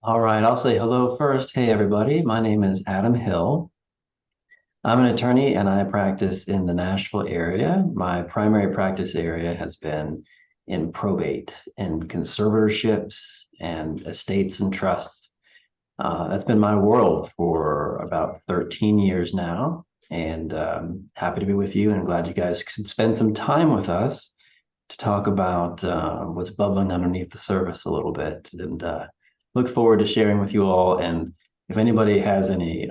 All right, I'll say hello first. Hey, everybody. My name is Adam Hill. I'm an attorney and I practice in the Nashville area. My primary practice area has been in probate and conservatorships and estates and trusts. That's been my world for about 13 years now. And happy to be with you and glad you guys could spend some time with us to talk about what's bubbling underneath the surface a little bit. And look forward to sharing with you all. And if anybody has any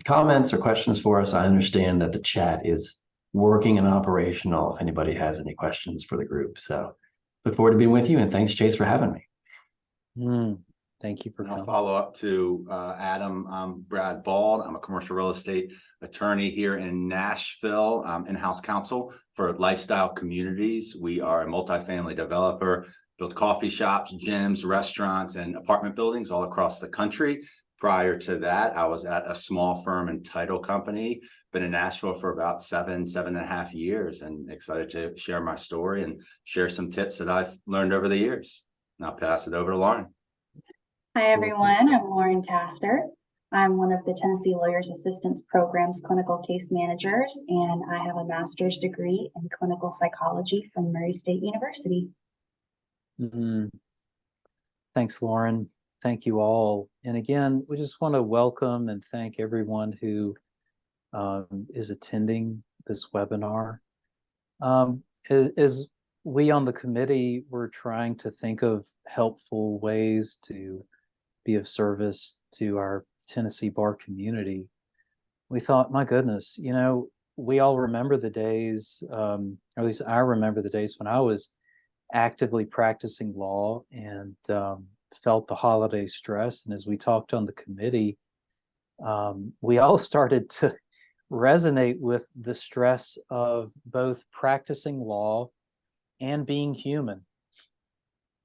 comments or questions for us, I understand that the chat is working and operational if anybody has any questions for the group. So look forward to being with you. And thanks, Chase, for having me. Thank you for And I'll coming. follow up to Adam. I'm Brad Bald. I'm a commercial real estate attorney here in Nashville, in-house counsel for Lifestyle Communities. We are a multifamily developer, built coffee shops, gyms, restaurants, and apartment buildings all across the country. Prior to that, I was at a small firm and title company. Been in Nashville for about seven and a half years, and excited to share my story and share some tips that I've learned over the years. And I'll pass it over to Lauren. Hi, everyone. I'm Lauren Castor. I'm one of the Tennessee Lawyers Assistance Program's clinical case managers, and I have a master's degree in clinical psychology from Murray State University. Thanks, Lauren. Thank you all. And again, we just want to welcome and thank everyone who is attending this webinar. As we on the committee were trying to think of helpful ways to be of service to our Tennessee bar community, we thought, my goodness, we all remember the days, or at least I remember the days when I was actively practicing law and felt the holiday stress. And as we talked on the committee, we all started to resonate with the stress of both practicing law and being human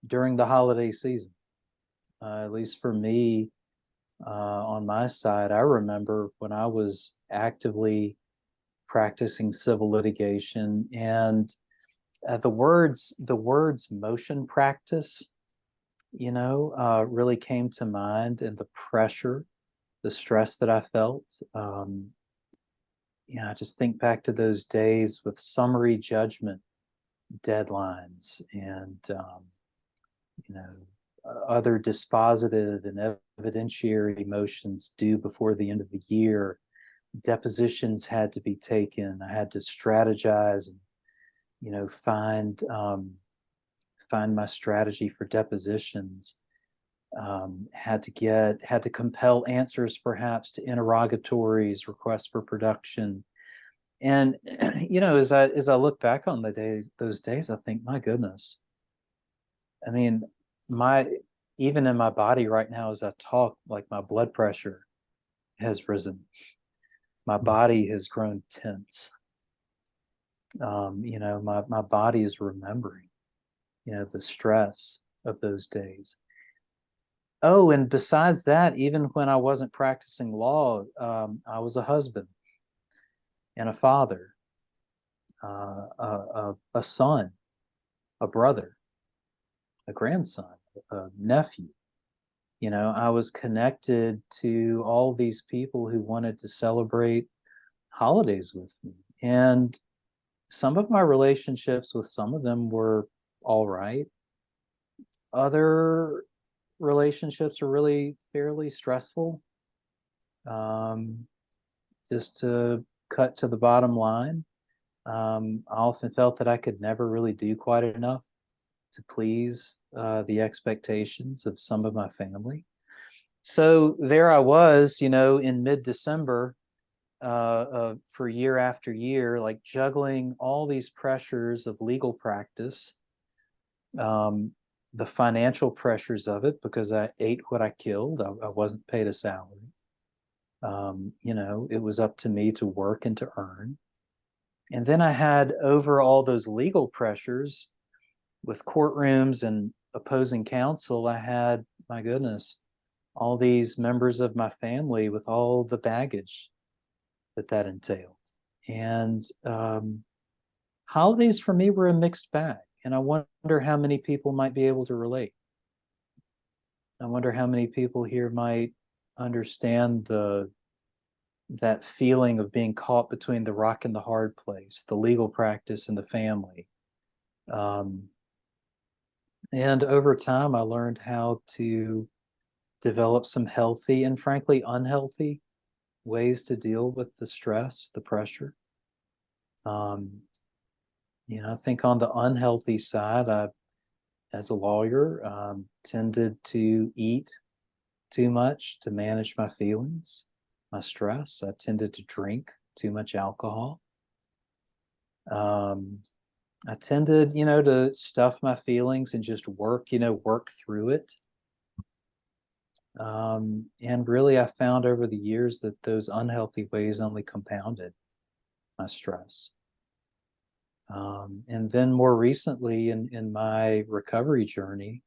during the holiday season. At least for me, on my side, I remember when I was actively practicing civil litigation, and the words motion practice, really came to mind, and the pressure, the stress that I felt. I just think back to those days with summary judgment deadlines and other dispositive and evidentiary motions due before the end of the year. Depositions had to be taken. I had to strategize and find my strategy for depositions. Had to compel answers perhaps to interrogatories, requests for production. And as I look back on those days, I think, my goodness. I mean, even in my body right now as I talk, like my blood pressure has risen. My body has grown tense. My body is remembering, the stress of those days. Oh, and besides that, even when I wasn't practicing law, I was a husband and a father, a son, a brother, a grandson, a nephew. I was connected to all these people who wanted to celebrate holidays with me. And some of my relationships with some of them were all right. Other relationships are really fairly stressful. Just to cut to the bottom line, I often felt that I could never really do quite enough to please the expectations of some of my family. So there I was, in mid-December, for year after year, like juggling all these pressures of legal practice, the financial pressures of it, because I ate what I killed. I wasn't paid a salary. It was up to me to work and to earn. And then I had over all those legal pressures with courtrooms and opposing counsel. I had, my goodness, all these members of my family with all the baggage that entailed. And holidays for me were a mixed bag. And I wonder how many people might be able to relate. I wonder how many people here might understand that feeling of being caught between the rock and the hard place, the legal practice and the family. And over time, I learned how to develop some healthy and frankly unhealthy ways to deal with the stress, the pressure. I think on the unhealthy side, I, as a lawyer, tended to eat too much to manage my feelings, my stress. I tended to drink too much alcohol. I tended, to stuff my feelings and just work through it. And really, I found over the years that those unhealthy ways only compounded my stress. And then more recently in my recovery journey,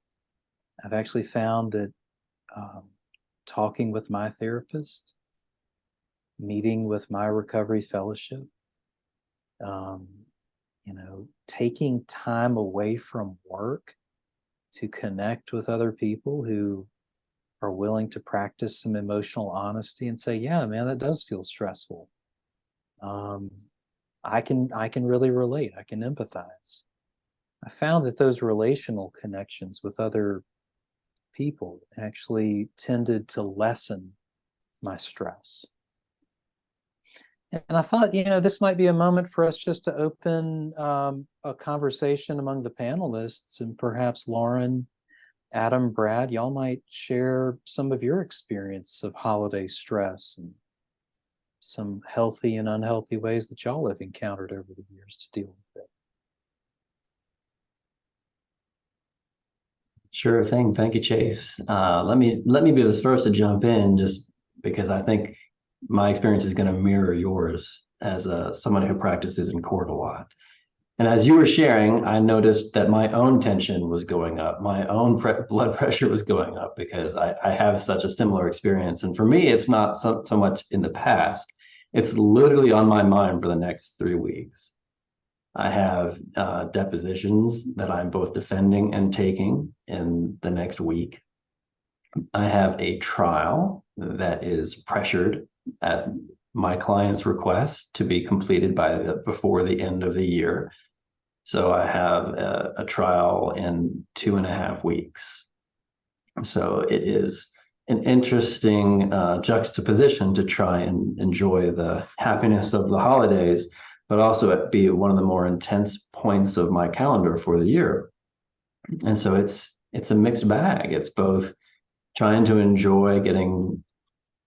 I've actually found that talking with my therapist, meeting with my recovery fellowship, taking time away from work to connect with other people who are willing to practice some emotional honesty and say, yeah, man, that does feel stressful. I can really relate. I can empathize. I found that those relational connections with other people actually tended to lessen my stress. And I thought, this might be a moment for us just to open a conversation among the panelists, and perhaps Lauren, Adam, Brad, y'all might share some of your experience of holiday stress and some healthy and unhealthy ways that y'all have encountered over the years to deal with it. Sure thing. Thank you, Chase. Let me be the first to jump in, just because I think my experience is going to mirror yours as someone who practices in court a lot. And as you were sharing, I noticed that my own tension was going up. My own blood pressure was going up because I have such a similar experience. And for me, it's not so much in the past. It's literally on my mind for the next 3 weeks. I have depositions that I'm both defending and taking in the next week. I have a trial that is pressured at my client's request to be completed before the end of the year. So I have a trial in 2.5 weeks. So it is an interesting juxtaposition to try and enjoy the happiness of the holidays, but also be one of the more intense points of my calendar for the year. And so it's a mixed bag. It's both trying to enjoy getting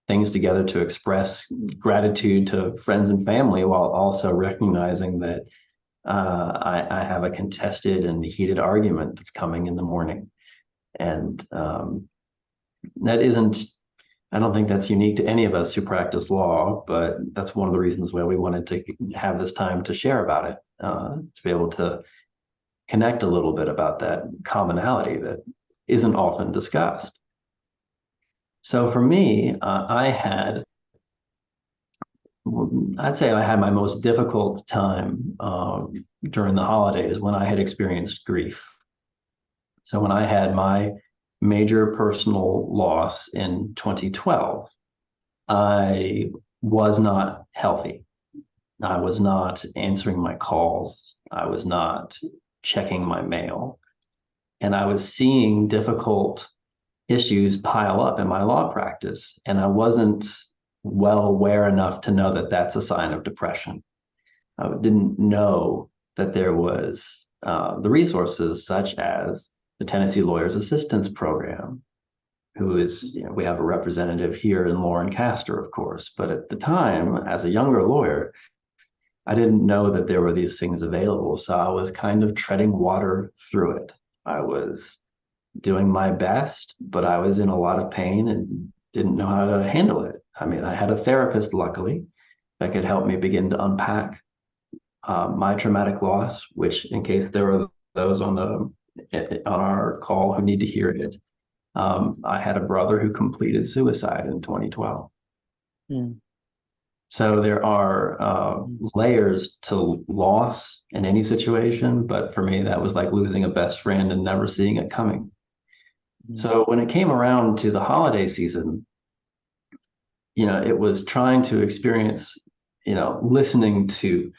things together to express gratitude to friends and family, while also recognizing that I have a contested and heated argument that's coming in the morning. And I don't think that's unique to any of us who practice law, but that's one of the reasons why we wanted to have this time to share about it, to be able to connect a little bit about that commonality that isn't often discussed. So for me, I'd say I had my most difficult time during the holidays when I had experienced grief. So when I had my major personal loss in 2012, I was not healthy. I was not answering my calls. I was not checking my mail. And I was seeing difficult issues pile up in my law practice. And I wasn't well aware enough to know that that's a sign of depression. I didn't know that there was the resources such as the Tennessee Lawyers Assistance Program, who is, we have a representative here in Lauren Castor, of course. But at the time, as a younger lawyer, I didn't know that there were these things available. So I was kind of treading water through it. I was doing my best, but I was in a lot of pain and didn't know how to handle it. I mean, I had a therapist, luckily, that could help me begin to unpack my traumatic loss, which, in case there were those on our call who need to hear it, I had a brother who completed suicide in 2012. Mm. So there are layers to loss in any situation, but for me, that was like losing a best friend and never seeing it coming. So when it came around to the holiday season, it was trying to experience, listening to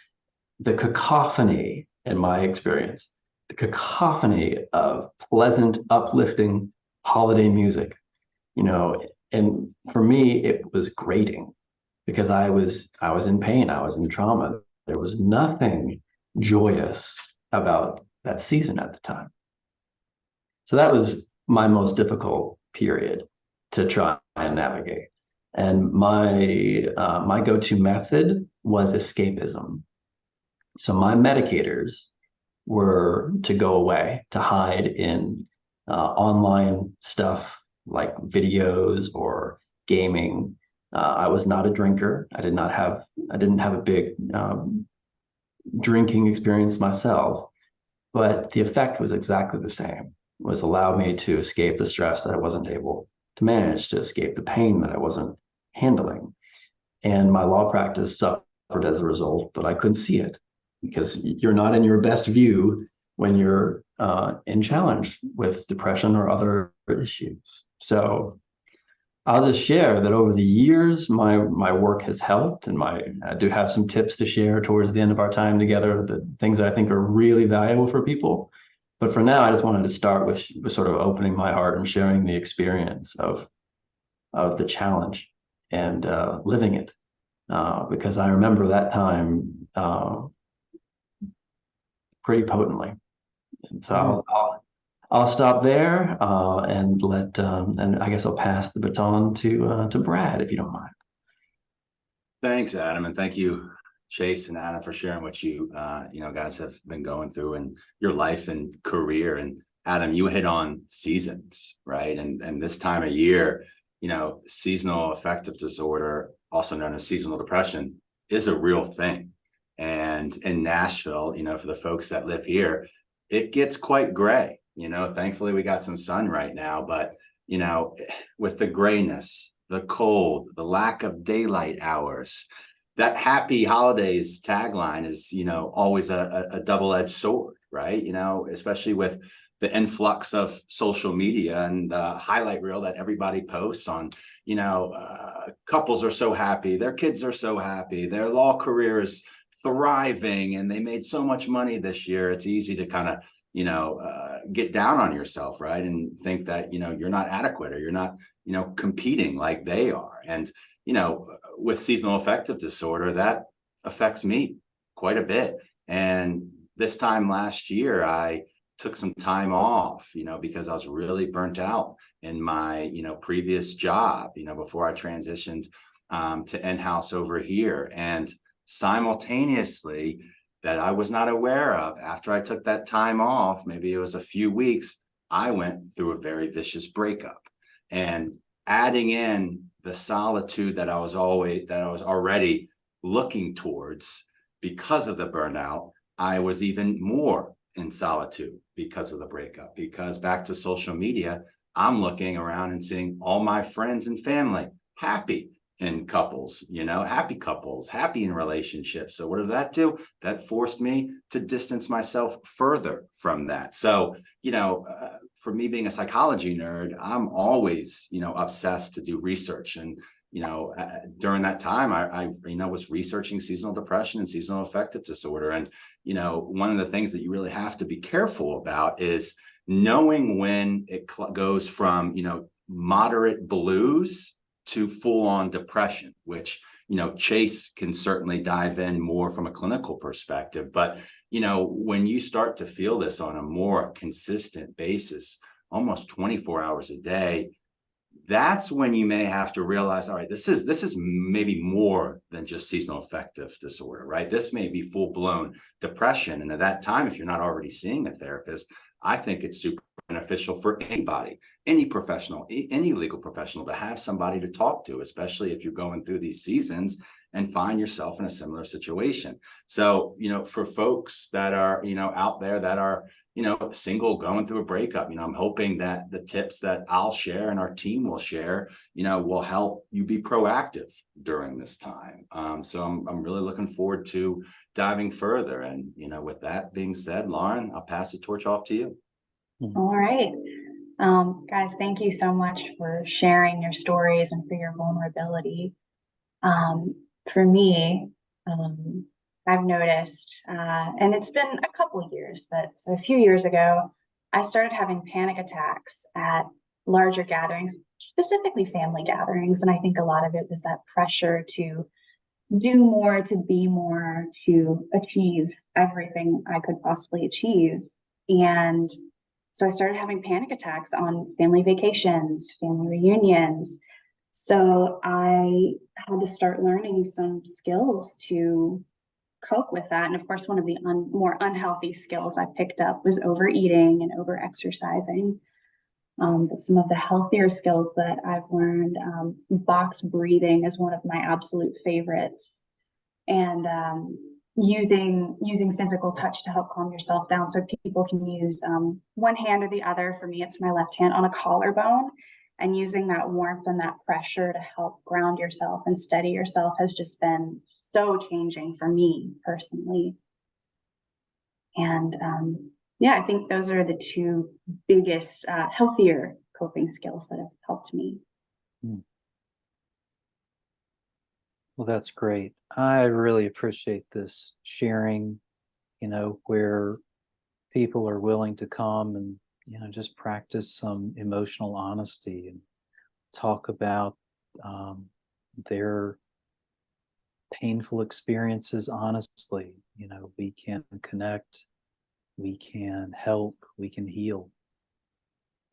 the cacophony, in my experience, the cacophony of pleasant, uplifting holiday music, and for me, it was grating because I was in pain, I was in trauma. There was nothing joyous about that season at the time. So that was my most difficult period to try and navigate. And my go-to method was escapism. So my medicators were to go away, to hide in online stuff like videos or gaming. I was not a drinker. I didn't have a big drinking experience myself, but the effect was exactly the same. It was allow me to escape the stress that I wasn't able to manage, to escape the pain that I wasn't handling. And my law practice suffered as a result, but I couldn't see it because you're not in your best view when you're in challenge with depression or other issues. So I'll just share that over the years, my work has helped, and I do have some tips to share towards the end of our time together, the things that I think are really valuable for people. But for now, I just wanted to start with sort of opening my heart and sharing the experience of the challenge and living it, because I remember that time pretty potently. And so I'll stop there and I guys I'll pass the baton to Brad, if you don't mind. Thanks, Adam, and thank you, Chase and Adam, for sharing what you guys have been going through in your life and career. And Adam, you hit on seasons, right? And this time of year, seasonal affective disorder, also known as seasonal depression, is a real thing. And in Nashville, for the folks that live here, it gets quite gray. Thankfully we got some sun right now, but with the grayness, the cold, the lack of daylight hours, that happy holidays tagline is, always a double-edged sword, right? Especially with the influx of social media and the highlight reel that everybody posts on, couples are so happy, their kids are so happy, their law career is thriving, and they made so much money this year. It's easy to kind of get down on yourself, right? And think that, you're not adequate, or you're not, competing like they are. And, with seasonal affective disorder, that affects me quite a bit. And this time last year, I took some time off, because I was really burnt out in my, previous job, before I transitioned to in-house over here. And simultaneously, that I was not aware of, after I took that time off, maybe it was a few weeks, I went through a very vicious breakup. And adding in the solitude that I was already looking towards because of the burnout, I was even more in solitude because of the breakup. Because back to social media, I'm looking around and seeing all my friends and family happy in couples, happy in relationships. So what did that do? That forced me to distance myself further from that. So, for me being a psychology nerd, I'm always, obsessed to do research. And, during that time, I was researching seasonal depression and seasonal affective disorder. And, one of the things that you really have to be careful about is knowing when it goes from, moderate blues to full-on depression, which, Chase can certainly dive in more from a clinical perspective. But, when you start to feel this on a more consistent basis, almost 24 hours a day, that's when you may have to realize, all right, this is maybe more than just seasonal affective disorder, right? This may be full-blown depression. And at that time, if you're not already seeing a therapist, I think it's super beneficial for anybody, any professional, any legal professional, to have somebody to talk to, especially if you're going through these seasons and find yourself in a similar situation. So, for folks that are, out there that are, single, going through a breakup, I'm hoping that the tips that I'll share and our team will share, will help you be proactive during this time. So I'm really looking forward to diving further. And, with that being said, Lauren, I'll pass the torch off to you. All right. Guys, thank you so much for sharing your stories and for your vulnerability. For me, um, I've noticed, and it's been a couple years, but so a few years ago, I started having panic attacks at larger gatherings, specifically family gatherings. And I think a lot of it was that pressure to do more, to be more, to achieve everything I could possibly achieve. And so I started having panic attacks on family vacations, family reunions. So I had to start learning some skills to cope with that. And of course, one of the more unhealthy skills I picked up was overeating and over exercising. But some of the healthier skills that I've learned, box breathing is one of my absolute favorites, and using physical touch to help calm yourself down. So people can use one hand or the other. For me, it's my left hand on a collarbone, and using that warmth and that pressure to help ground yourself and steady yourself has just been so changing for me personally. And yeah, I think those are the two biggest healthier coping skills that have helped me. Well, that's great. I really appreciate this sharing, where people are willing to come and, just practice some emotional honesty and talk about their painful experiences honestly. We can connect, we can help, we can heal.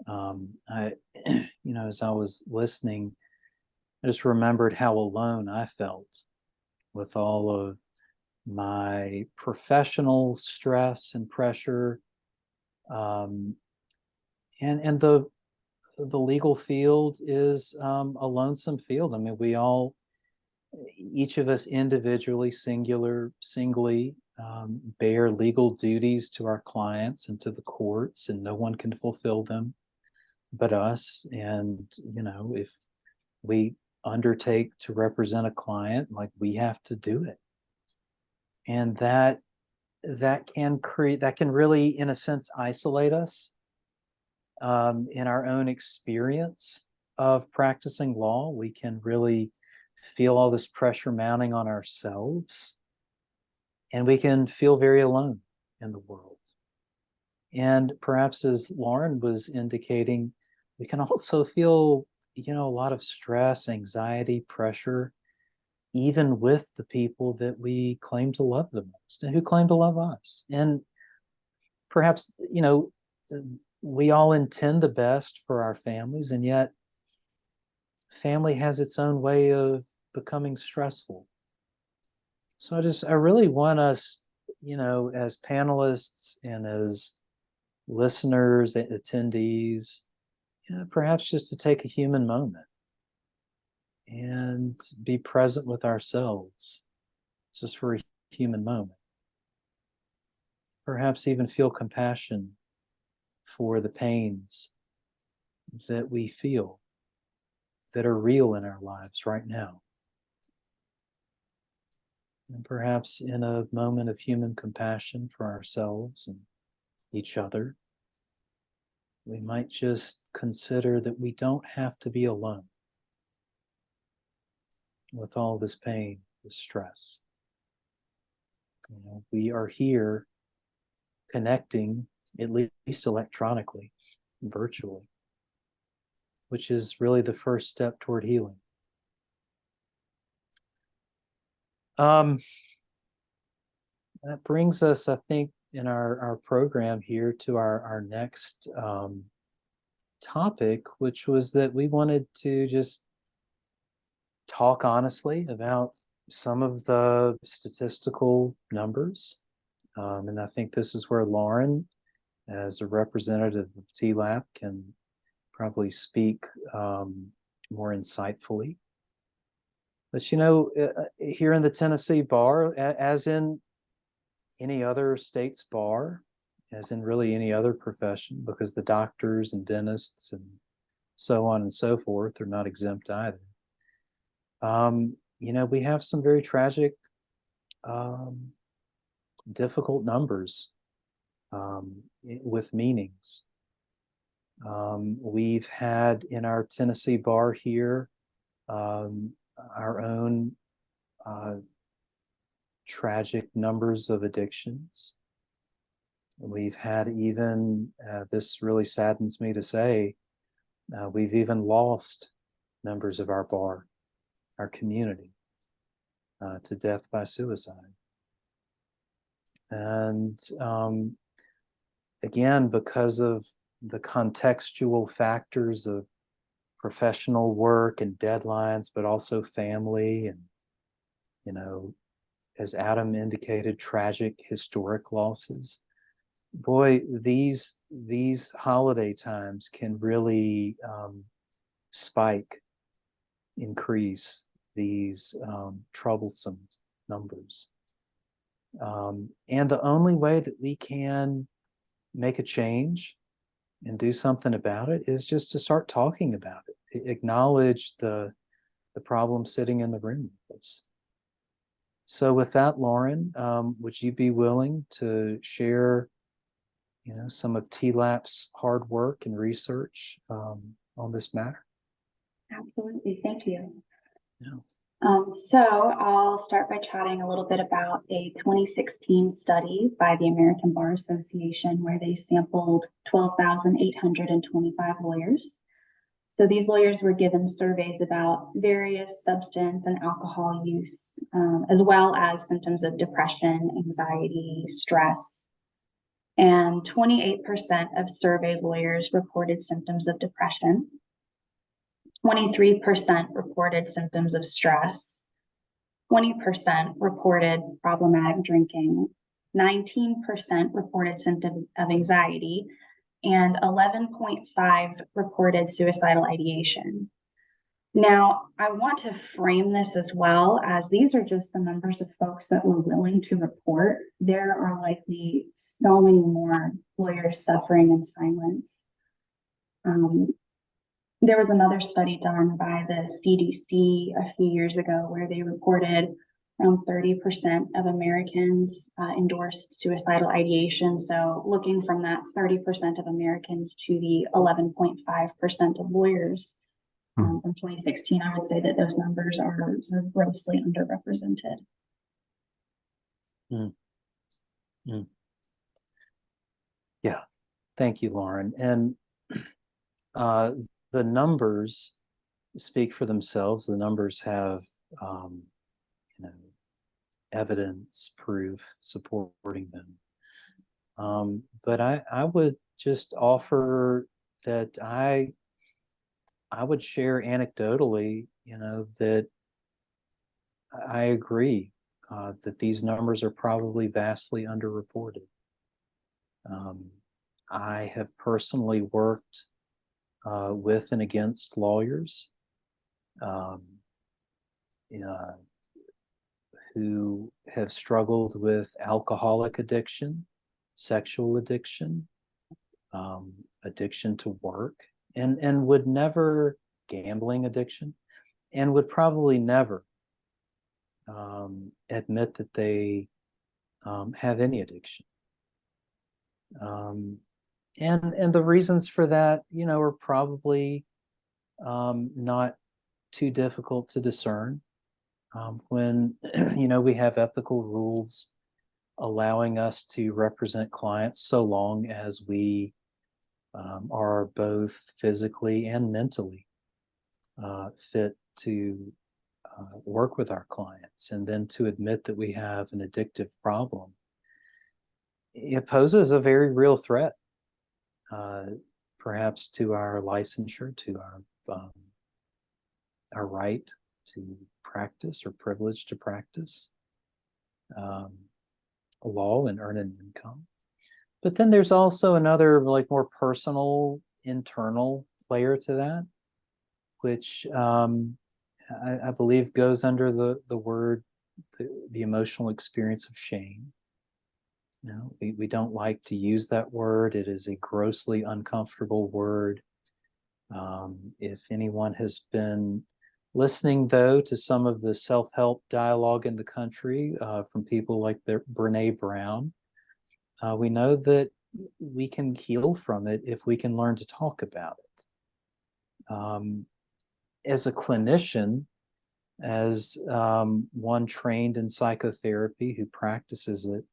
As I was listening, I just remembered how alone I felt with all of my professional stress and pressure, and the legal field is a lonesome field. I mean, each of us individually, singly, bear legal duties to our clients and to the courts, and no one can fulfill them but us. And if we undertake to represent a client, like, we have to do it. And that can really, in a sense, isolate us in our own experience of practicing law. We can really feel all this pressure mounting on ourselves, and we can feel very alone in the world. And perhaps, as Lauren was indicating, we can also feel, a lot of stress, anxiety, pressure, even with the people that we claim to love the most and who claim to love us. And perhaps, we all intend the best for our families, and yet family has its own way of becoming stressful. So I really want us, as panelists and as listeners, attendees, perhaps just to take a human moment and be present with ourselves just for a human moment. Perhaps even feel compassion for the pains that we feel that are real in our lives right now. And perhaps in a moment of human compassion for ourselves and each other, we might just consider that we don't have to be alone with all this pain, this stress. We are here connecting, at least electronically, virtually, which is really the first step toward healing. That brings us, I think, in our program here to our next topic, which was that we wanted to just talk honestly about some of the statistical numbers. And I think this is where Lauren, as a representative of TLAP, can probably speak more insightfully. But here in the Tennessee bar, as in any other state's bar, as in really any other profession, because the doctors and dentists and so on and so forth are not exempt either. We have some very tragic, difficult numbers with meanings. We've had in our Tennessee bar here our own tragic numbers of addictions. We've had even, this really saddens me to say, we've even lost members of our bar, our community, to death by suicide. And again, because of the contextual factors of professional work and deadlines, but also family and, as Adam indicated, tragic historic losses. Boy, these holiday times can really increase these troublesome numbers. And the only way that we can make a change and do something about it is just to start talking about it. Acknowledge the problem sitting in the room with us. So with that, Lauren, would you be willing to share, some of TLAP's hard work and research on this matter? Absolutely, thank you. Yeah. So I'll start by chatting a little bit about a 2016 study by the American Bar Association where they sampled 12,825 lawyers. So these lawyers were given surveys about various substance and alcohol use, as well as symptoms of depression, anxiety, stress. And 28% of surveyed lawyers reported symptoms of depression. 23% reported symptoms of stress. 20% reported problematic drinking. 19% reported symptoms of anxiety. And 11.5% reported suicidal ideation. Now, I want to frame this as well, as these are just the numbers of folks that were willing to report. There are likely so many more lawyers suffering in silence. There was another study done by the CDC a few years ago where they reported around 30% of Americans endorsed suicidal ideation. So looking from that 30% of Americans to the 11.5% of lawyers from 2016, I would say that those numbers are grossly underrepresented. Yeah, thank you, Lauren. And the numbers speak for themselves. The numbers have, evidence, proof supporting them. But I would just offer that I would share anecdotally, that I agree that these numbers are probably vastly underreported. I have personally worked with and against lawyers who have struggled with alcoholic addiction, sexual addiction, addiction to work, and would never, gambling addiction, and would probably never admit that they have any addiction. And the reasons for that, are probably not too difficult to discern. When, we have ethical rules allowing us to represent clients so long as we are both physically and mentally fit to work with our clients, and then to admit that we have an addictive problem, it poses a very real threat, perhaps to our licensure, to our right to practice or privilege to practice law and earn an income. But then there's also another, more personal, internal layer to that, which I believe goes under the word, the emotional experience of shame. We don't like to use that word. It is a grossly uncomfortable word. If anyone has been listening, though, to some of the self-help dialogue in the country from people like Brene Brown, we know that we can heal from it if we can learn to talk about it. As a clinician, as one trained in psychotherapy who practices it,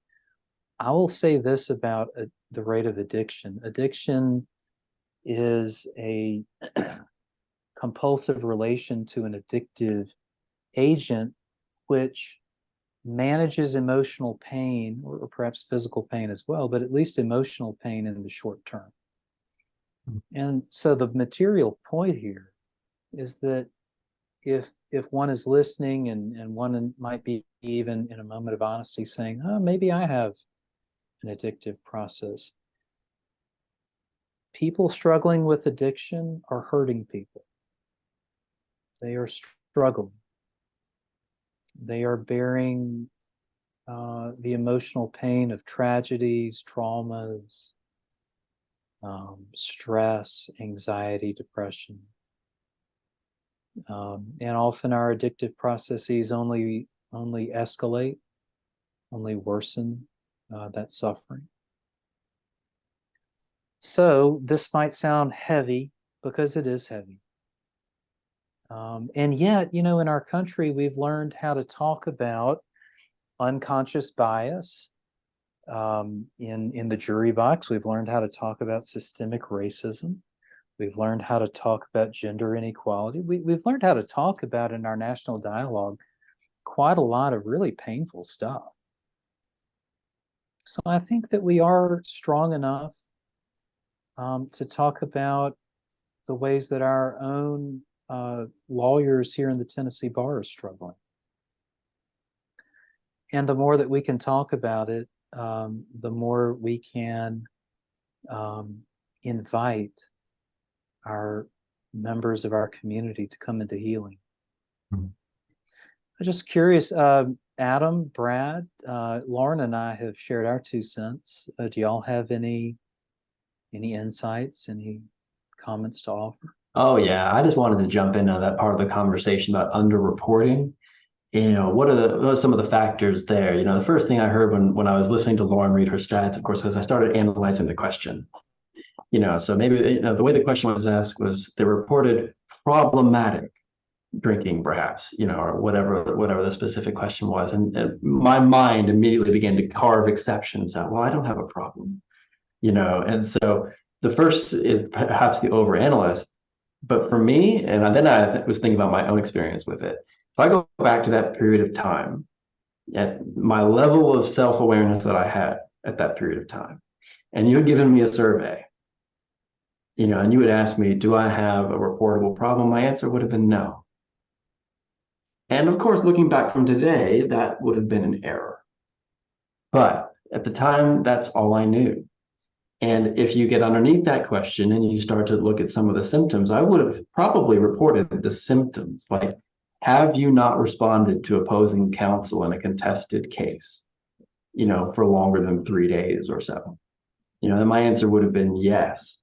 I will say this about the rate of addiction. Addiction is a compulsive relation to an addictive agent which manages emotional pain, or perhaps physical pain as well, but at least emotional pain in the short term. And so the material point here is that if one is listening and one might be even in a moment of honesty saying, oh, maybe I have an addictive process. People struggling with addiction are hurting people. They are struggling. They are bearing the emotional pain of tragedies, traumas, stress, anxiety, depression. And often our addictive processes only escalate, only worsen that suffering. So this might sound heavy because it is heavy. And yet, in our country, we've learned how to talk about unconscious bias. In the jury box, we've learned how to talk about systemic racism. We've learned how to talk about gender inequality. We've learned how to talk about in our national dialogue quite a lot of really painful stuff. So I think that we are strong enough to talk about the ways that our own lawyers here in the Tennessee bar are struggling. And the more that we can talk about it, the more we can invite our members of our community to come into healing. I'm just curious, Adam, Brad, Lauren and I have shared our 2 cents. Do y'all have any insights, any comments to offer? Oh yeah, I just wanted to jump into that part of the conversation about underreporting. What are some of the factors there? The first thing I heard when I was listening to Lauren read her stats, of course, as I started analyzing the question. So maybe the way the question was asked was they reported problematic drinking, perhaps, or whatever the specific question was, and my mind immediately began to carve exceptions out. Well, I don't have a problem, and so the first is perhaps the overanalyst. But for me, and then I was thinking about my own experience with it. If I go back to that period of time, at my level of self-awareness that I had at that period of time, and you had given me a survey, and you would ask me, do I have a reportable problem? My answer would have been no. And of course, looking back from today, that would have been an error. But at the time, that's all I knew. And if you get underneath that question and you start to look at some of the symptoms, I would have probably reported the symptoms, like, have you not responded to opposing counsel in a contested case, for longer than 3 days or so? And my answer would have been yes.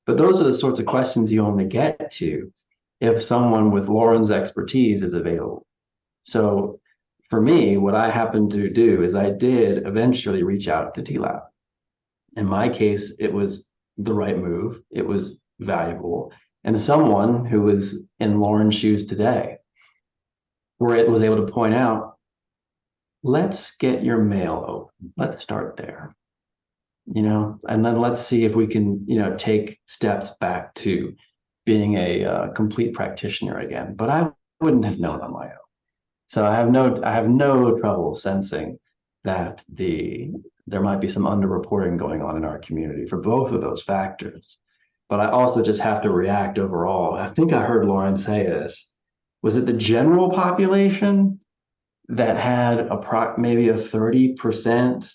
But those are the sorts of questions you only get to if someone with Lauren's expertise is available. So for me, what I happened to do is I did eventually reach out to TLAB. In my case, it was the right move. It was valuable. And someone who was in Lauren's shoes today, where it was able to point out, let's get your mail open. Let's start there, and then let's see if we can, take steps back to being a complete practitioner again. But I wouldn't have known on my own. So I have no trouble sensing that there might be some underreporting going on in our community for both of those factors. But I also just have to react overall. I think I heard Lauren say this. Was it the general population that had maybe a 30%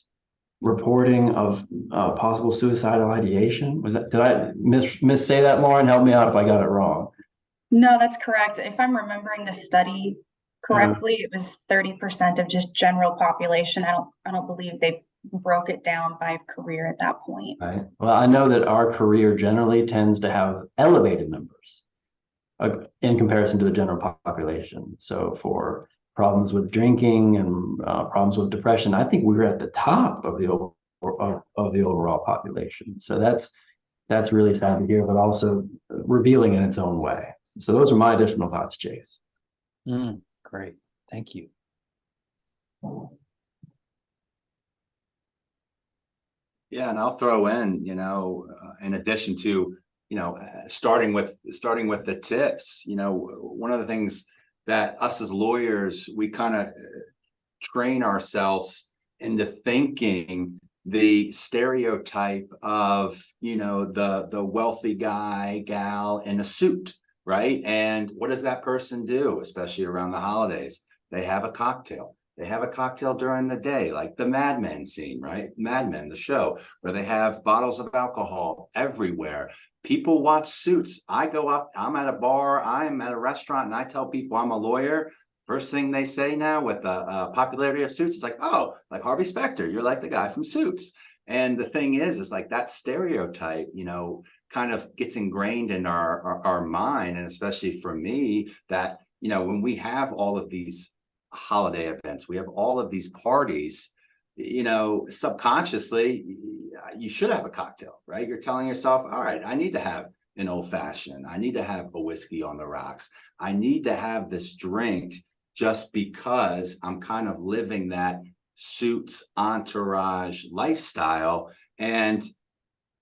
reporting of possible suicidal ideation? Did I miss say that, Lauren? Help me out if I got it wrong. No, that's correct. If I'm remembering the study correctly, it was 30% of just general population. I don't believe they broke it down by career at that point. Right. Well, I know that our career generally tends to have elevated numbers in comparison to the general population. So for problems with drinking and problems with depression, I think we're at the top of the of the overall population. So that's really sad to hear, but also revealing in its own way. So those are my additional thoughts, Chase. Great, thank you. Yeah, and I'll throw in, in addition to, starting with the tips, one of the things that us as lawyers, we kind of train ourselves into thinking the stereotype of, the wealthy guy, gal in a suit, right? And what does that person do, especially around the holidays? They have a cocktail. They have a cocktail during the day, like the Mad Men scene, right? Mad Men, the show, where they have bottles of alcohol everywhere. People watch Suits. I go up, I'm at a bar, I'm at a restaurant, and I tell people I'm a lawyer. First thing they say now with the popularity of Suits is like, oh, like Harvey Specter, you're like the guy from Suits. And the thing is like that stereotype, kind of gets ingrained in our mind. And especially for me, that, when we have all of these holiday events, we have all of these parties, subconsciously, you should have a cocktail, right? You're telling yourself, all right, I need to have an old fashioned. I need to have a whiskey on the rocks. I need to have this drink just because I'm kind of living that Suits entourage lifestyle. And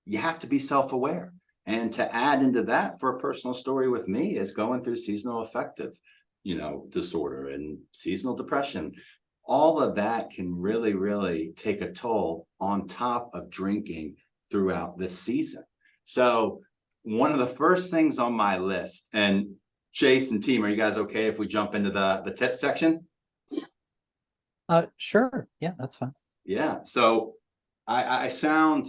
you have to be self-aware. And to add into that, for a personal story with me, is going through seasonal affective, disorder and seasonal depression. All of that can really, really take a toll on top of drinking throughout this season. So one of the first things on my list, and Chase and team, are you guys okay if we jump into the tip section? Sure. Yeah, that's fine. Yeah. So I sound,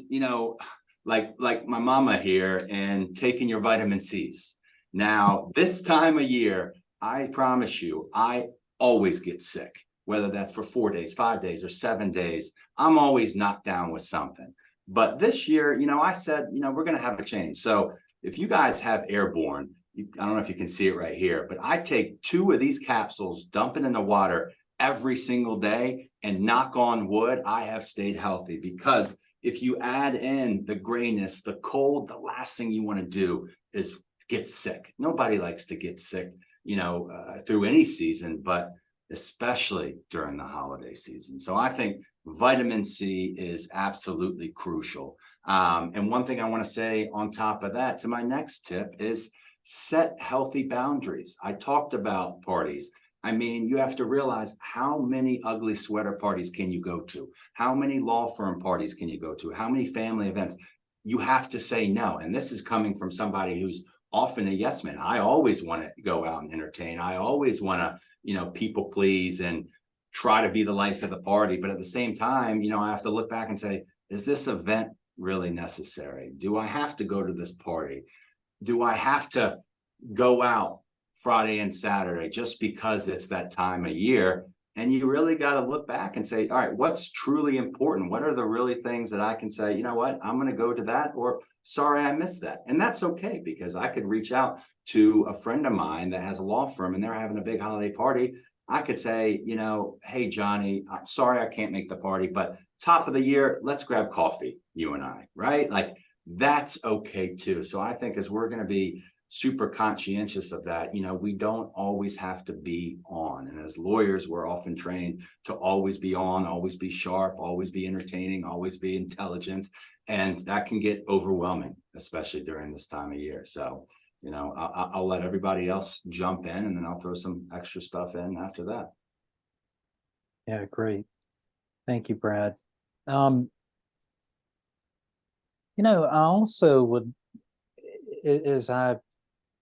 like my mama here, and taking your vitamin C's. Now, this time of year, I promise you, I always get sick, whether that's for 4 days, 5 days, or 7 days. I'm always knocked down with something. But this year, I said, we're going to have a change. So if you guys have airborne, I don't know if you can see it right here, but I take 2 of these capsules, dump it in the water every single day, and knock on wood, I have stayed healthy. Because if you add in the grayness, the cold, the last thing you want to do is get sick. Nobody likes to get sick, through any season, but especially during the holiday season. So I think vitamin C is absolutely crucial. And one thing I want to say on top of that, to my next tip, is set healthy boundaries. I talked about parties. I mean, you have to realize, how many ugly sweater parties can you go to? How many law firm parties can you go to? How many family events? You have to say no. And this is coming from somebody who's often a yes man. I always want to go out and entertain. I always want to, people please and try to be the life of the party. But at the same time, I have to look back and say, is this event really necessary? Do I have to go to this party? Do I have to go out Friday and Saturday just because it's that time of year? And you really got to look back and say, all right, what's truly important? What are the really things that I can say, you know what, I'm going to go to that, or sorry, I missed that. And that's okay, because I could reach out to a friend of mine that has a law firm and they're having a big holiday party. I could say, hey, Johnny, I'm sorry I can't make the party, but top of the year, let's grab coffee, you and I, right? Like, that's okay too. So I think as we're going to be super conscientious of that, we don't always have to be on. And as lawyers, we're often trained to always be on, always be sharp, always be entertaining, always be intelligent. And that can get overwhelming, especially during this time of year. So, I'll let everybody else jump in, and then I'll throw some extra stuff in after that. Yeah, great. Thank you, Brad. I also would, as I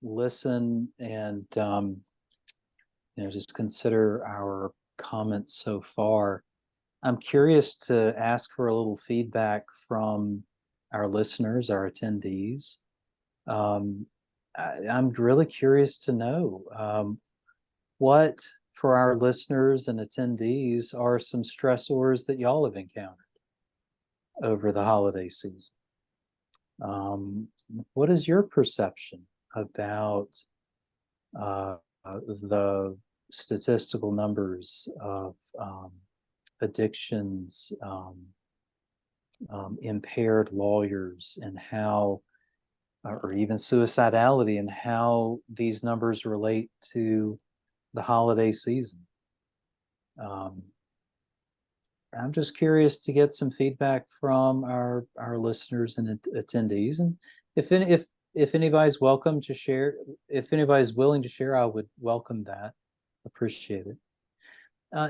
listen and just consider our comments so far, I'm curious to ask for a little feedback from our listeners, our attendees. I'm really curious to know what, for our listeners and attendees, are some stressors that y'all have encountered over the holiday season. What is your perception about the statistical numbers of addictions, impaired lawyers and how, or even suicidality, and how these numbers relate to the holiday season. I'm just curious to get some feedback from our listeners and attendees, and if anybody's welcome to share, if anybody's willing to share, I would welcome that. Appreciate it.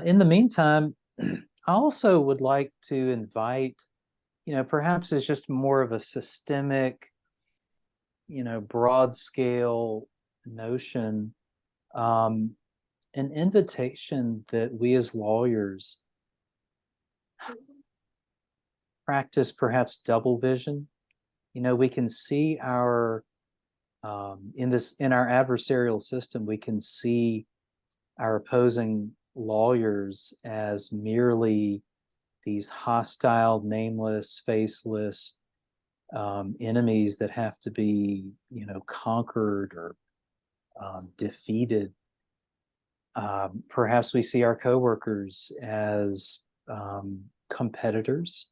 In the meantime, I also would like to invite, perhaps it's just more of a systemic, broad scale notion, an invitation that we as lawyers practice perhaps double vision. We can see our in our adversarial system, we can see our opposing lawyers as merely these hostile, nameless, faceless enemies that have to be, conquered or defeated. Perhaps we see our coworkers as competitors,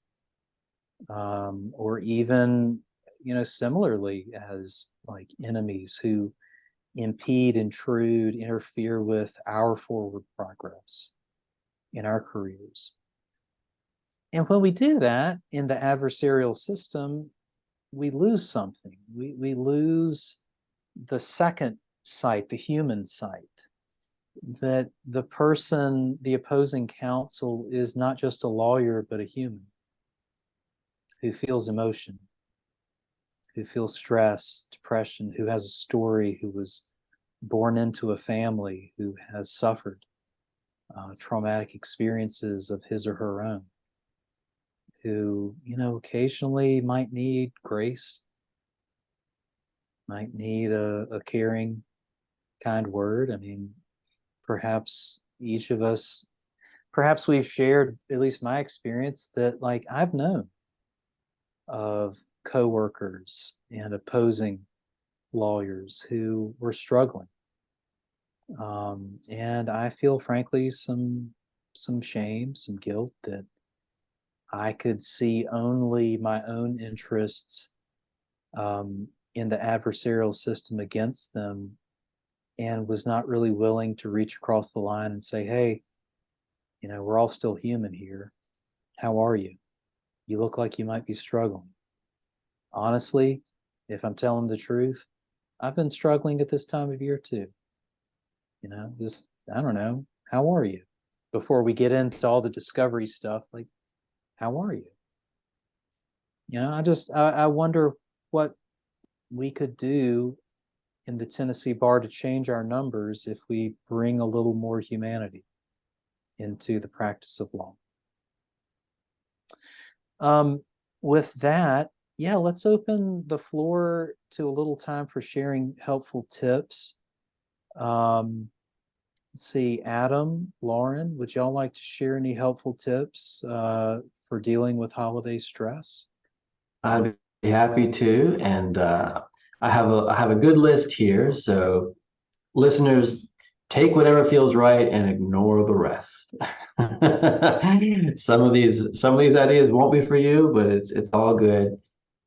or even, similarly as like enemies who impede, intrude, interfere with our forward progress in our careers. And when we do that in the adversarial system, we lose something. We lose the second sight, the human sight, that the person, the opposing counsel, is not just a lawyer, but a human who feels emotion, who feels stress, depression, who has a story, who was born into a family, who has suffered traumatic experiences of his or her own, who, occasionally might need grace, might need a caring, kind word. I mean, perhaps each of us, perhaps we've shared, at least my experience, that like I've known of coworkers and opposing lawyers who were struggling. And I feel, frankly, some shame, some guilt that I could see only my own interests in the adversarial system against them, and was not really willing to reach across the line and say, hey, we're all still human here. How are you? You look like you might be struggling. Honestly, if I'm telling the truth, I've been struggling at this time of year too. Just, I don't know, how are you? Before we get into all the discovery stuff, like, how are you? I wonder what we could do in the Tennessee bar to change our numbers if we bring a little more humanity into the practice of law. With that, yeah, let's open the floor to a little time for sharing helpful tips. Let's see, Adam, Lauren, would y'all like to share any helpful tips for dealing with holiday stress? I'd be happy to, and I have a good list here. So listeners, take whatever feels right and ignore the rest. Some of these ideas won't be for you, but it's all good.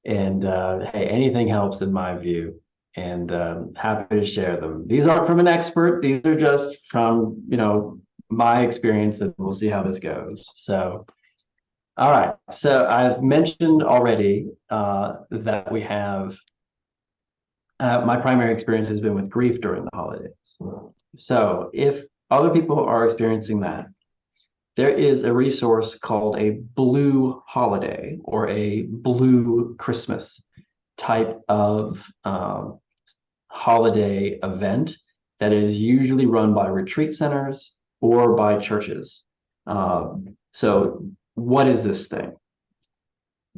And hey, anything helps in my view, and happy to share them. These aren't from an expert. These are just from, my experience, and we'll see how this goes. So, all right. So I've mentioned already that we have my primary experience has been with grief during the holidays. So if other people are experiencing that, there is a resource called a blue holiday or a blue Christmas type of holiday event that is usually run by retreat centers or by churches. So what is this thing?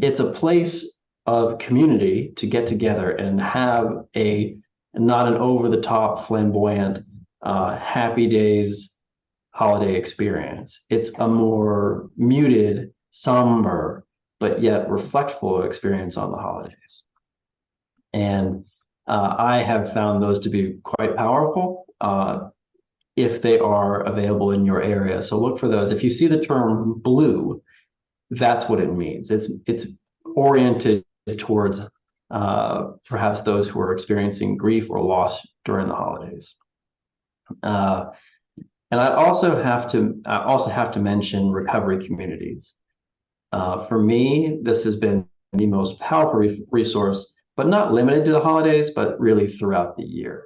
It's a place of community to get together and have not an over-the-top flamboyant happy days holiday experience. It's a more muted, somber, but yet reflectful experience on the holidays. And I have found those to be quite powerful if they are available in your area. So look for those. If you see the term blue, that's what it means. It's oriented towards perhaps those who are experiencing grief or loss during the holidays. And I also have to mention recovery communities. For me, this has been the most powerful resource, but not limited to the holidays, but really throughout the year.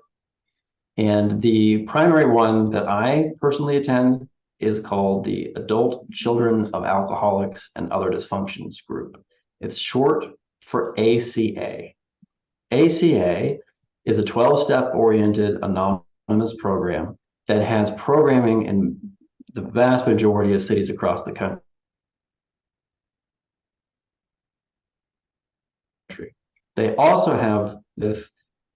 And the primary one that I personally attend is called the Adult Children of Alcoholics and Other Dysfunctions Group. It's short for ACA. ACA is a 12-step oriented anonymous program that has programming in the vast majority of cities across the country. They also have this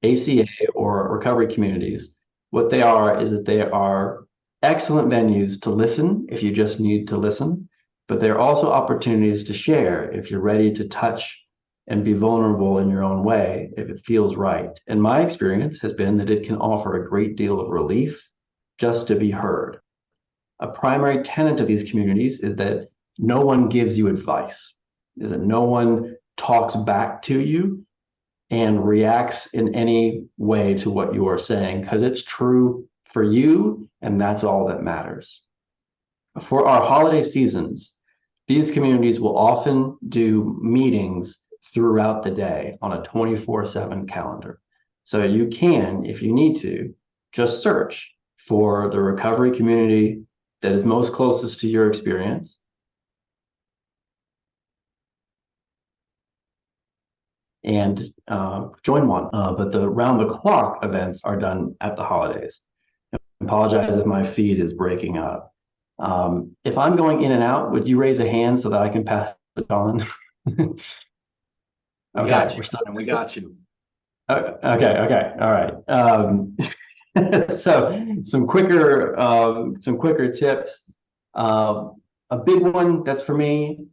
ACA or recovery communities. What they are is that they are excellent venues to listen if you just need to listen, but they're also opportunities to share if you're ready to touch and be vulnerable in your own way if it feels right. And my experience has been that it can offer a great deal of relief just to be heard. A primary tenet of these communities is that no one gives you advice, is that no one talks back to you and reacts in any way to what you are saying, because it's true for you, and that's all that matters. For our holiday seasons, these communities will often do meetings throughout the day on a 24/7 calendar. So you can, if you need to, just search for the recovery community that is most closest to your experience. And join one. But the round-the-clock events are done at the holidays. I apologize if my feed is breaking up. If I'm going in and out, would you raise a hand so that I can pass it on? We got you, and we got you. Okay, all right. So some quicker tips. A big one that's for me: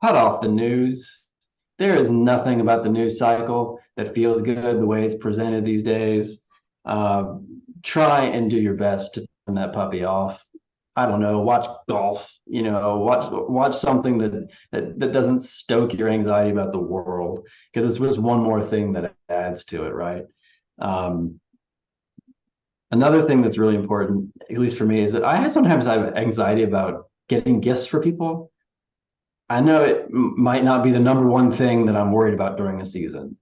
cut off the news. There is nothing about the news cycle that feels good the way it's presented these days. Try and do your best to turn that puppy off. I don't know, watch golf, watch something that doesn't stoke your anxiety about the world, because it's just one more thing that adds to it, right? Another thing that's really important, at least for me, is that sometimes I have anxiety about getting gifts for people. I know it might not be the number one thing that I'm worried about during a season,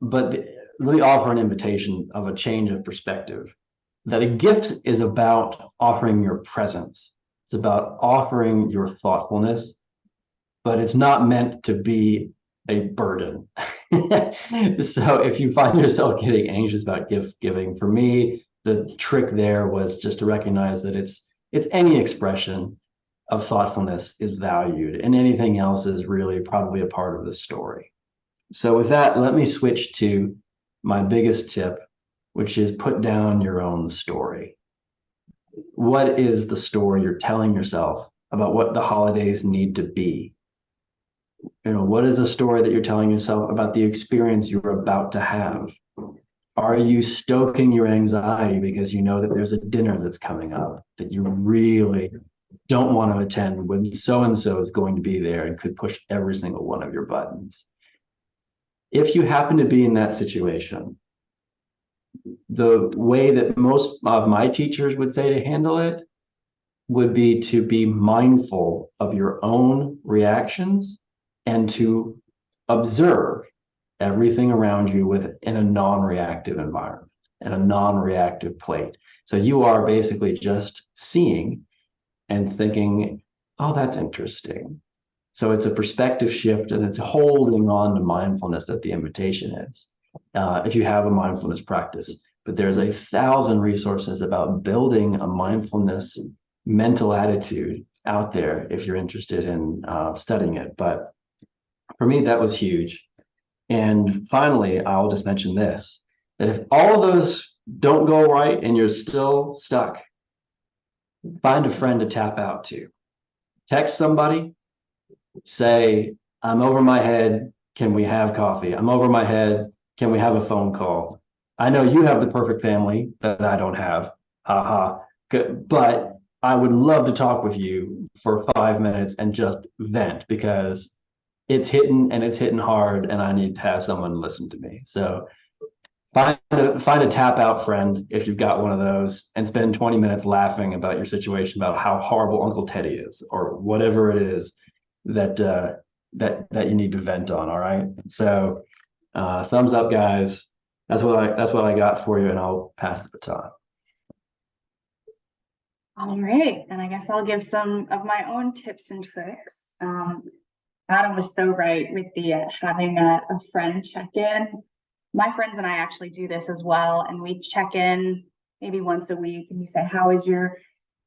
but really offer an invitation of a change of perspective. That a gift is about offering your presence. It's about offering your thoughtfulness, but it's not meant to be a burden. So if you find yourself getting anxious about gift giving, for me, the trick there was just to recognize that it's any expression of thoughtfulness is valued, and anything else is really probably a part of the story. So with that, let me switch to my biggest tip, which is put down your own story. What is the story you're telling yourself about what the holidays need to be? What is the story that you're telling yourself about the experience you're about to have? Are you stoking your anxiety because you know that there's a dinner that's coming up that you really don't want to attend when so-and-so is going to be there and could push every single one of your buttons? If you happen to be in that situation, the way that most of my teachers would say to handle it would be to be mindful of your own reactions and to observe everything around you in a non-reactive environment and a non-reactive plate. So you are basically just seeing and thinking, oh, that's interesting. So it's a perspective shift, and it's holding on to mindfulness that the invitation is, if you have a mindfulness practice. But there's 1,000 resources about building a mindfulness mental attitude out there if you're interested in studying it. But for me, that was huge. And finally, I'll just mention this, that if all of those don't go right and you're still stuck, find a friend to tap out to. Text somebody, say, I'm over my head, can we have coffee? I'm over my head, can we have a phone call? I know you have the perfect family that I don't have, haha. But I would love to talk with you for 5 minutes and just vent because it's hitting hard and I need to have someone listen to me. So find a tap out friend if you've got one of those and spend 20 minutes laughing about your situation, about how horrible Uncle Teddy is or whatever it is that that you need to vent on. All right. So thumbs up, guys. That's what I got for you, and I'll pass the baton. All right, and I guess I'll give some of my own tips and tricks. Adam was so right with the having a friend check in. My friends and I actually do this as well, and we check in maybe once a week, and we say, "How is your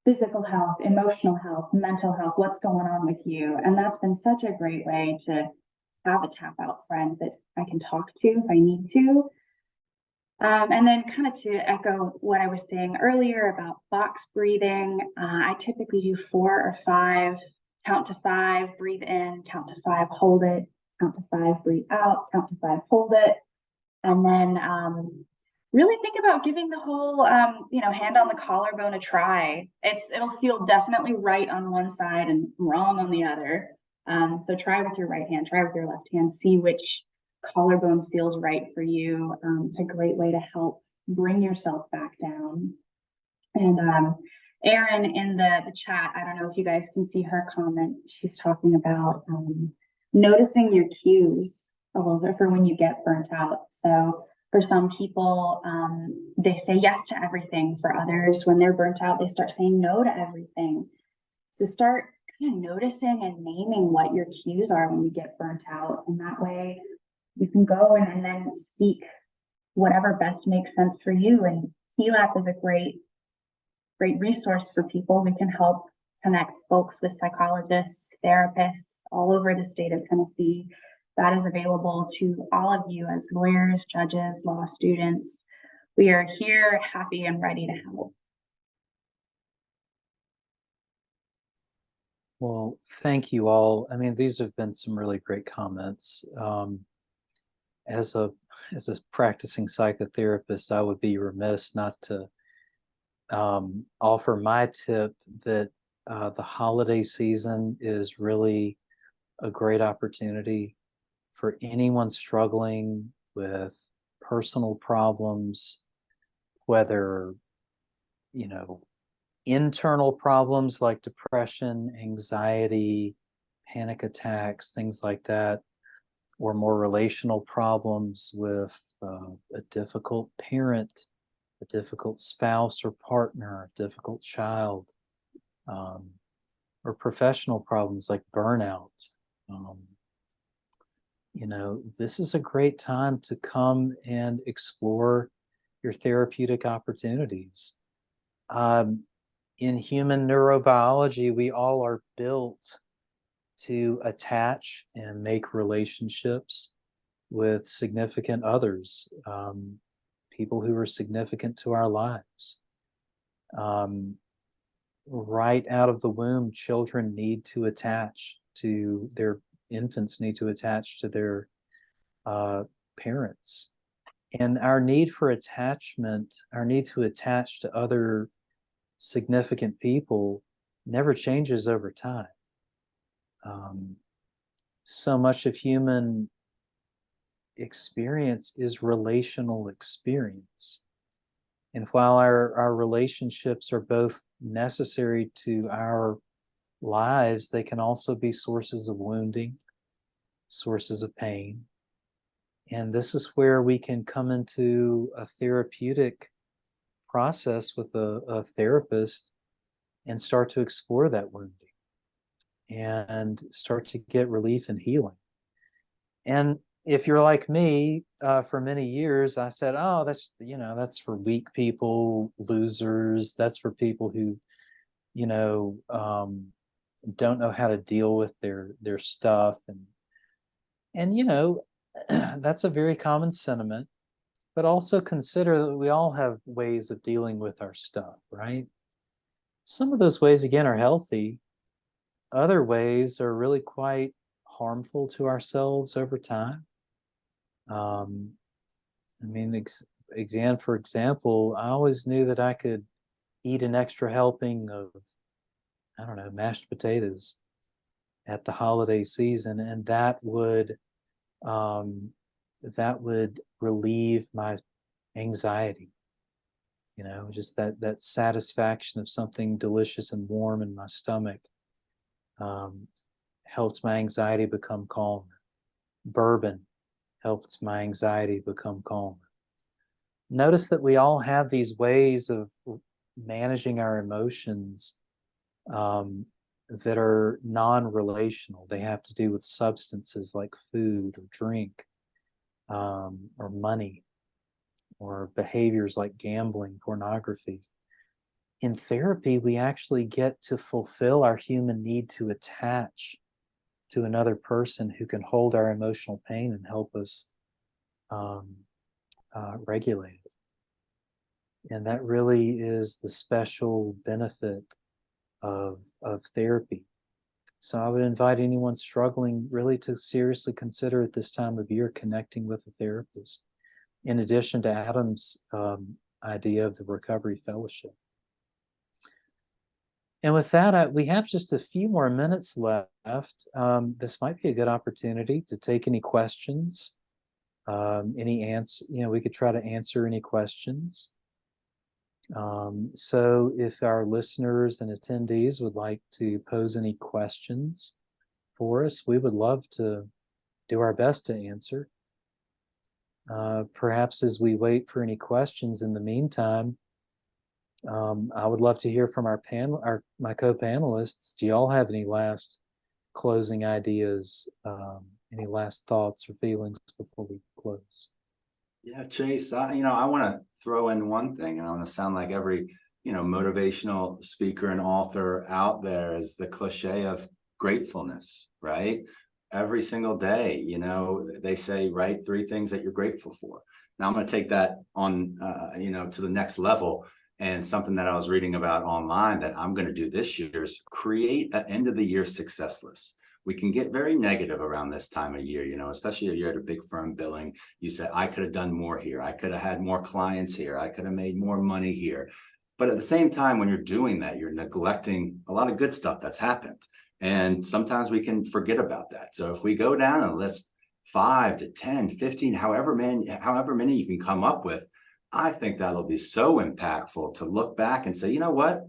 physical health, emotional health, mental health? What's going on with you?" And that's been such a great way to have a tap out friend that I can talk to if I need to. And then kind of to echo what I was saying earlier about box breathing, I typically do 4 or 5, count to 5, breathe in, count to 5, hold it, count to 5, breathe out, count to 5, hold it. And then really think about giving the whole, hand on the collarbone a try. It'll feel definitely right on one side and wrong on the other. So try with your right hand, try with your left hand, see which collarbone feels right for you. It's a great way to help bring yourself back down. And Erin in the chat, I don't know if you guys can see her comment. She's talking about noticing your cues a little bit for when you get burnt out. So for some people, they say yes to everything. For others, when they're burnt out, they start saying no to everything. So start kind of noticing and naming what your cues are when you get burnt out. And that way you can go and then seek whatever best makes sense for you. And TLAP is a great resource for people. We can help connect folks with psychologists, therapists all over the state of Tennessee. That is available to all of you as lawyers, judges, law students. We are here, happy and ready to help. Well, thank you all. I mean, these have been some really great comments. As a practicing psychotherapist, I would be remiss not to offer my tip that the holiday season is really a great opportunity for anyone struggling with personal problems, whether, internal problems like depression, anxiety, panic attacks, things like that, or more relational problems with a difficult parent, a difficult spouse or partner, a difficult child, or professional problems like burnout. This is a great time to come and explore your therapeutic opportunities. In human neurobiology, we all are built to attach and make relationships with significant others, people who are significant to our lives. Right out of the womb, children need to attach to their infants, need to attach to their parents. And our need for attachment, our need to attach to other significant people never changes over time. So much of human experience is relational experience. And while our relationships are both necessary to our lives, they can also be sources of wounding, sources of pain. And this is where we can come into a therapeutic process with a therapist and start to explore that wounding and start to get relief and healing. And if you're like me, for many years, I said, oh, that's for weak people, losers. That's for people who, don't know how to deal with their stuff. And that's a very common sentiment, but also consider that we all have ways of dealing with our stuff, right? Some of those ways, again, are healthy. Other ways are really quite harmful to ourselves over time. For example, I always knew that I could eat an extra helping of I don't know, mashed potatoes at the holiday season, and that would relieve my anxiety. You know, just that satisfaction of something delicious and warm in my stomach helps my anxiety become calmer. Bourbon helps my anxiety become calmer. Notice that we all have these ways of managing our emotions that are non-relational. They have to do with substances like food or drink, or money, or behaviors like gambling, pornography. In therapy, we actually get to fulfill our human need to attach to another person who can hold our emotional pain and help us regulate it. And that really is the special benefit of therapy. So I would invite anyone struggling really to seriously consider at this time of year connecting with a therapist, in addition to Adam's idea of the Recovery Fellowship. And with that, we have just a few more minutes left. This might be a good opportunity to take any questions, any answer. You know, we could try to answer any questions. So if our listeners and attendees would like to pose any questions for us, we would love to do our best to answer. Perhaps as we wait for any questions in the meantime, I would love to hear from my co-panelists. Do y'all have any last closing ideas, any last thoughts or feelings before we close? Yeah, Chase, I want to throw in one thing, and I want to sound like every, motivational speaker and author out there, is the cliche of gratefulness, right? Every single day, they say, write 3 things that you're grateful for. Now I'm going to take that on, to the next level. And something that I was reading about online that I'm going to do this year is create an end of the year success list. We can get very negative around this time of year, especially if you're at a big firm billing. You say, I could have done more here. I could have had more clients here. I could have made more money here. But at the same time, when you're doing that, you're neglecting a lot of good stuff that's happened. And sometimes we can forget about that. So if we go down and list 5 to 10, 15, however many you can come up with, I think that'll be so impactful to look back and say, you know what?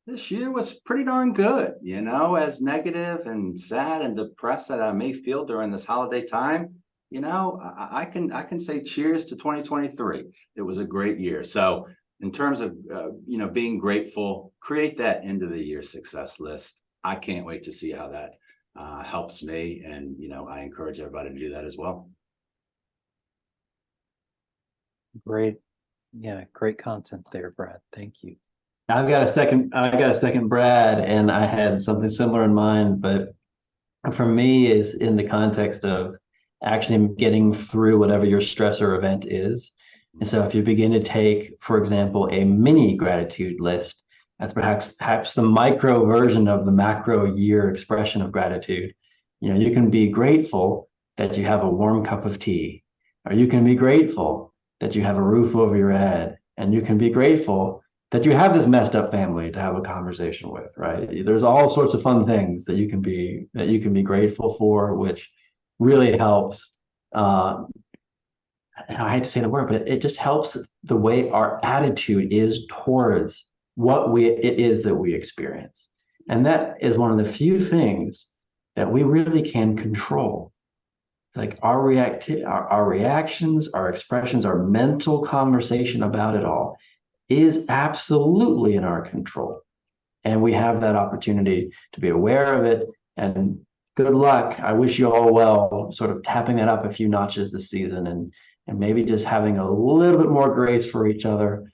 This year was pretty darn good, as negative and sad and depressed that I may feel during this holiday time, I can say cheers to 2023. It was a great year. So in terms of, being grateful, create that end of the year success list. I can't wait to see how that helps me. And, I encourage everybody to do that as well. Great. Yeah, great content there, Brad. Thank you. I got a second, Brad, and I had something similar in mind, but for me is in the context of actually getting through whatever your stressor event is. And so if you begin to take, for example, a mini gratitude list, that's perhaps the micro version of the macro year expression of gratitude. You can be grateful that you have a warm cup of tea, or you can be grateful that you have a roof over your head, and you can be grateful that you have this messed up family to have a conversation with, right? There's all sorts of fun things that you can be grateful for, which really helps. I hate to say the word, but it just helps the way our attitude is towards it is that we experience. And that is one of the few things that we really can control. It's like our reactions, our expressions, our mental conversation about it all is absolutely in our control. And we have that opportunity to be aware of it. And good luck. I wish you all well, sort of tapping that up a few notches this season, and maybe just having a little bit more grace for each other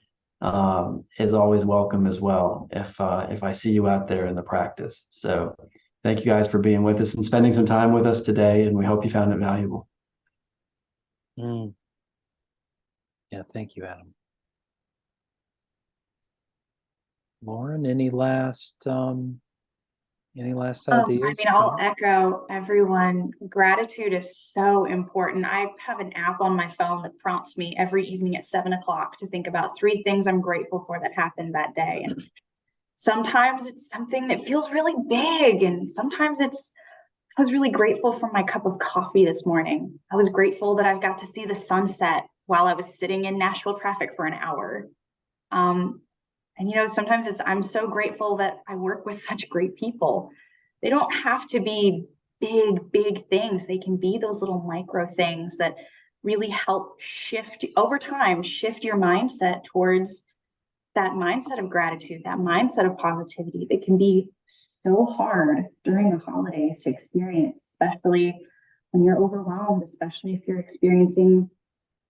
is always welcome as well, if I see you out there in the practice. So thank you guys for being with us and spending some time with us today, and we hope you found it valuable. Yeah, thank you, Adam. Lauren, any last ideas? I'll echo everyone. Gratitude is so important. I have an app on my phone that prompts me every evening at 7 o'clock to think about 3 things I'm grateful for that happened that day. And Sometimes it's something that feels really big, and sometimes I was really grateful for my cup of coffee this morning. I was grateful that I got to see the sunset while I was sitting in Nashville traffic for an hour. And sometimes I'm so grateful that I work with such great people. They don't have to be big, big things. They can be those little micro things that really help shift over time, shift your mindset towards that mindset of gratitude, that mindset of positivity that can be so hard during the holidays to experience, especially when you're overwhelmed, especially if you're experiencing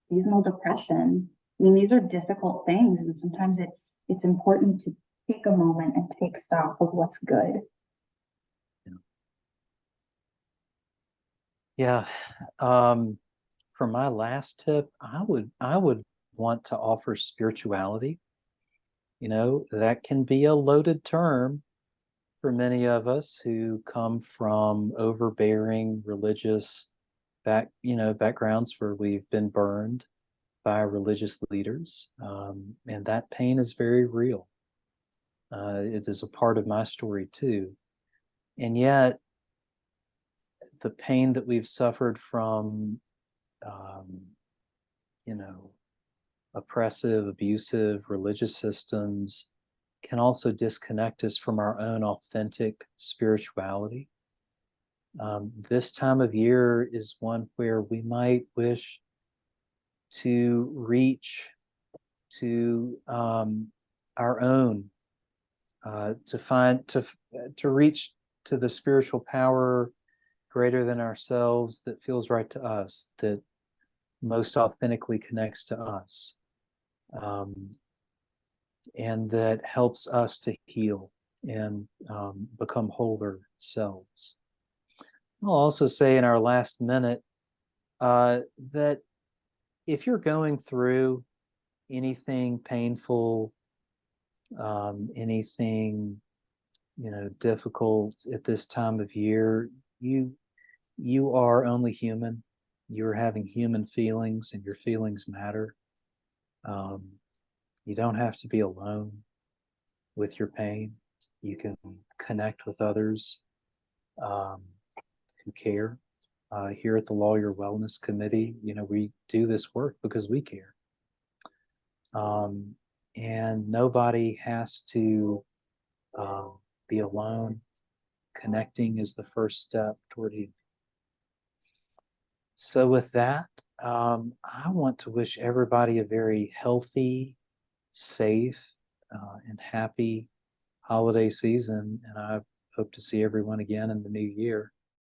seasonal depression. I mean, these are difficult things, and sometimes it's important to take a moment and take stock of what's good. Yeah. For my last tip, I would want to offer spirituality. That can be a loaded term for many of us who come from overbearing religious backgrounds where we've been burned by religious leaders, and that pain is very real. It is a part of my story too, and yet the pain that we've suffered from, you know, oppressive, abusive religious systems can also disconnect us from our own authentic spirituality. This time of year is one where we might wish to reach to our own, to reach to the spiritual power greater than ourselves that feels right to us, that most authentically connects to us, and that helps us to heal and become wholer selves. I'll also say in our last minute that if you're going through anything painful, anything difficult at this time of year, you are only human. You're having human feelings, and your feelings matter. You don't have to be alone with your pain. You can connect with others who care. Here at the Lawyer Wellness Committee, we do this work because we care. And nobody has to be alone. Connecting is the first step toward healing. So with that, I want to wish everybody a very healthy, safe, and happy holiday season. And I hope to see everyone again in the new year.